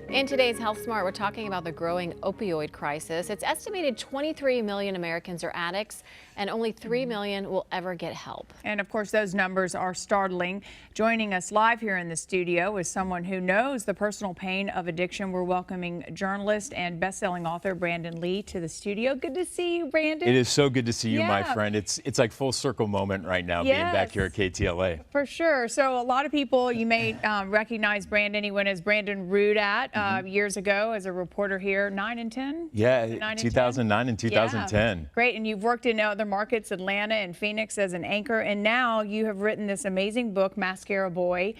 In today's Health Smart, we're talking about the growing opioid crisis. It's estimated 23 million Americans are addicts, and only 3 million will ever get help. And of course, those numbers are startling. Joining us live here in the studio is someone who knows the personal pain of addiction. We're welcoming journalist and best-selling author Brandon Lee to the studio. Good to see you, Brandon. It is so good to see you, my friend. It's like full circle moment right now, being back here at KTLA. For sure. So a lot of people, you may recognize Brandon. He went as Brandon Rudat years ago as a reporter here, 9 and 10? Yeah, 2009 and 2010. Yeah. Great. And you've worked in other markets, Atlanta and Phoenix, as an anchor. And now you have written this amazing book, Mascara Boy.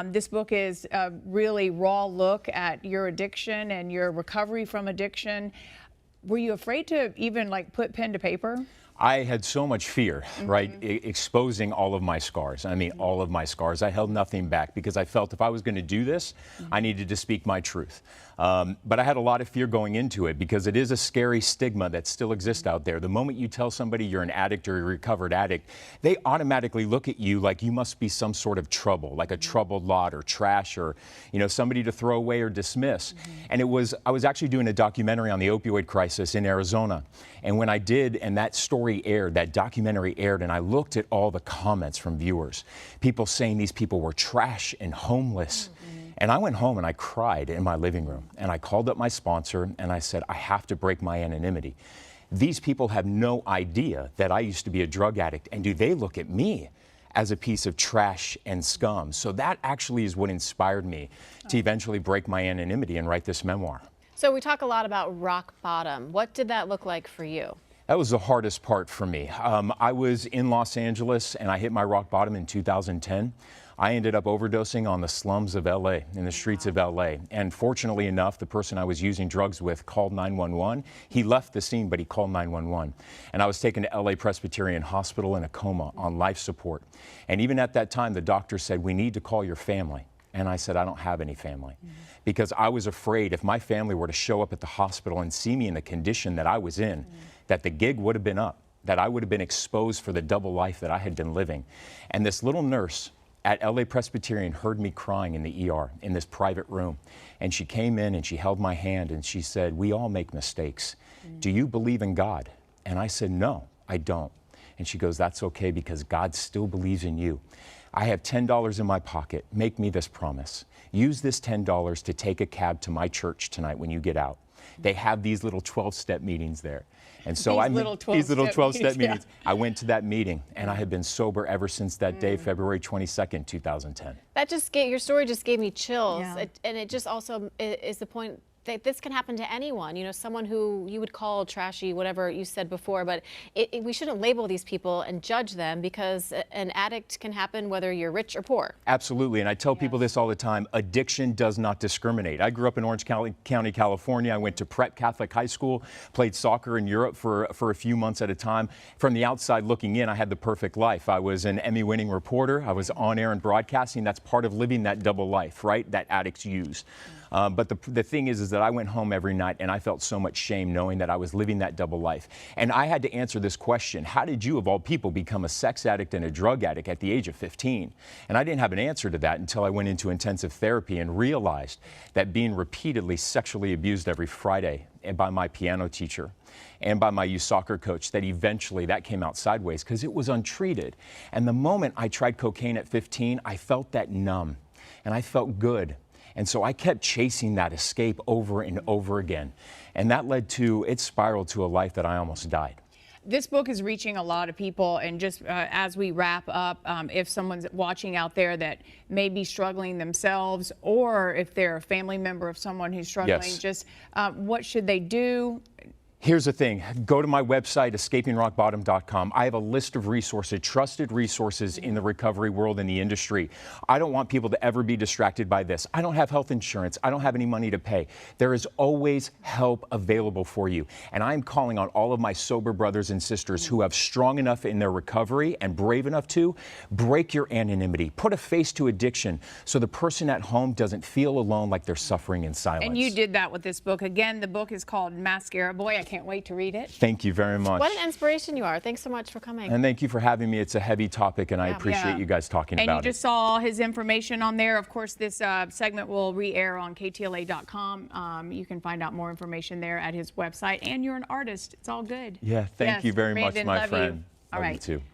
This book is a really raw look at your addiction and your recovery from addiction. Were you afraid to even put pen to paper? I had so much fear, right? Exposing all of my scars. I mean, all of my scars. I held nothing back because I felt if I was going to do this, I needed to speak my truth. But I had a lot of fear going into it because it is a scary stigma that still exists out there. The moment you tell somebody you're an addict or a recovered addict, they automatically look at you like you must be some sort of trouble, like a troubled lot or trash or, somebody to throw away or dismiss. And I was actually doing a documentary on the opioid crisis in Arizona. And when I did, and that story aired, that documentary aired, and I looked at all the comments from viewers, people saying these people were trash and homeless. And I went home and I cried in my living room. And I called up my sponsor and I said, I have to break my anonymity. These people have no idea that I used to be a drug addict. And do they look at me as a piece of trash and scum? So that actually is what inspired me to eventually break my anonymity and write this memoir. So we talk a lot about rock bottom. What did that look like for you? That was the hardest part for me. I was in Los Angeles and I hit my rock bottom in 2010. I ended up overdosing on the slums of LA, in the streets of LA. And fortunately enough, the person I was using drugs with called 911. He left the scene, but he called 911. And I was taken to LA Presbyterian Hospital in a coma on life support. And even at that time, the doctor said, we need to call your family. And I said, I don't have any family. Because I was afraid if my family were to show up at the hospital and see me in the condition that I was in, that the gig would have been up, that I would have been exposed for the double life that I had been living. And this little nurse at LA Presbyterian heard me crying in the ER in this private room. And she came in and she held my hand and she said, we all make mistakes. Do you believe in God? And I said, no, I don't. And she goes, that's okay because God still believes in you. I have $10 in my pocket. Make me this promise. Use this $10 to take a cab to my church tonight when you get out. They have these little 12-step meetings there. And so these little 12-step meetings. I went to that meeting and I have been sober ever since that day, February 22nd, 2010. Your story just gave me chills. And it just also is the point that this can happen to anyone, someone who you would call trashy, whatever you said before, but we shouldn't label these people and judge them because an addict can happen whether you're rich or poor. Absolutely, and I tell people this all the time, addiction does not discriminate. I grew up in Orange County, California. I went to prep Catholic high school, played soccer in Europe for a few months at a time. From the outside looking in, I had the perfect life. I was an Emmy-winning reporter. I was on air and broadcasting. That's part of living that double life, right, that addicts use. But the thing is that I went home every night and I felt so much shame knowing that I was living that double life. And I had to answer this question, how did you, of all people, become a sex addict and a drug addict at the age of 15? And I didn't have an answer to that until I went into intensive therapy and realized that being repeatedly sexually abused every Friday by my piano teacher and by my youth soccer coach, that eventually that came out sideways because it was untreated. And the moment I tried cocaine at 15, I felt that numb and I felt good. And so I kept chasing that escape over and over again. And that led to, it spiraled to a life that I almost died. This book is reaching a lot of people. And just as we wrap up, if someone's watching out there that may be struggling themselves, or if they're a family member of someone who's struggling, just what should they do? Here's the thing, go to my website, escapingrockbottom.com. I have a list of resources, trusted resources in the recovery world and the industry. I don't want people to ever be distracted by this. I don't have health insurance. I don't have any money to pay. There is always help available for you. And I'm calling on all of my sober brothers and sisters who have strong enough in their recovery and brave enough to break your anonymity. Put a face to addiction so the person at home doesn't feel alone like they're suffering in silence. And you did that with this book. Again, the book is called Mascara Boy. can't wait to read it. Thank you very much. What an inspiration you are. Thanks so much for coming. And thank you for having me. It's a heavy topic, and I appreciate you guys talking about it. And you just saw his information on there. Of course, this segment will re-air on KTLA.com. You can find out more information there at his website. And you're an artist. It's all good. Yeah, thank you very much, Brandon, my love friend. You. All Love right. you too.